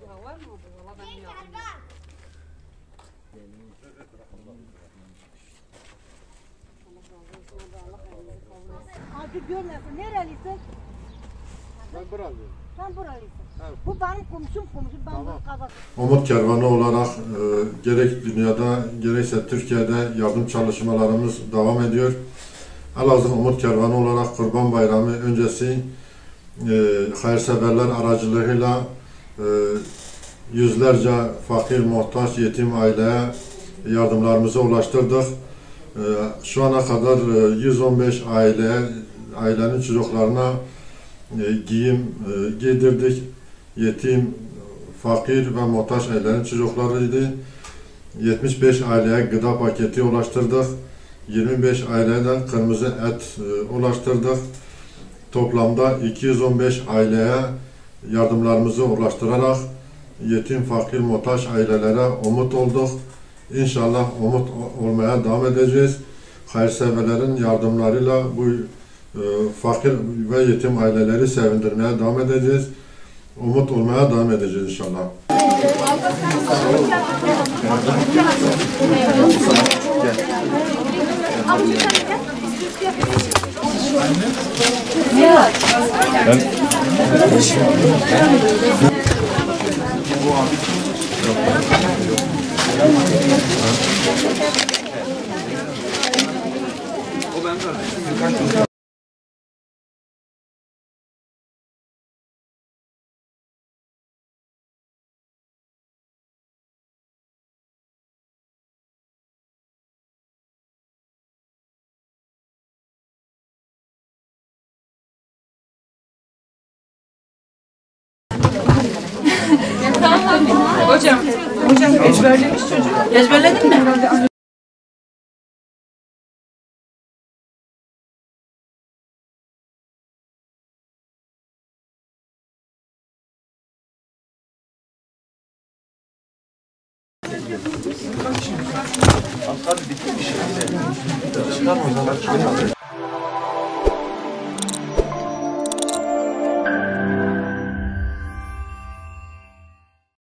Ya var mı bu? Valla ben yapayım. Hadi görmesin. Nerelisin? Ben buralıyım. Sen buralısın. Evet. Bu benim komşum. Ben Tamam. bunu kazandım. Umut Kervanı olarak gerek dünyada gerekse Türkiye'de yardım çalışmalarımız devam ediyor. Elazığ Umut Kervanı olarak Kurban Bayramı öncesi hayırseverler aracılığıyla yüzlerce fakir, muhtaç, yetim aileye yardımlarımızı ulaştırdık. Şu ana kadar 115 ailenin çocuklarına giyim giydirdik. Yetim, fakir ve muhtaç ailelerin çocuklarıydı. 75 aileye gıda paketi ulaştırdık. 25 aileye de kırmızı et ulaştırdık. Toplamda 215 aileye yardımlarımızı ulaştırarak yetim, fakir, muhtaç ailelere umut olduk. İnşallah umut olmaya devam edeceğiz. Hayırseverlerin yardımlarıyla bu fakir ve yetim aileleri sevindirmeye devam edeceğiz. Umut olmaya devam edeceğiz inşallah. Hocam ezberlemiş çocuk. Ezberledin mi? Tabii bitmiş. Çıkarmayız.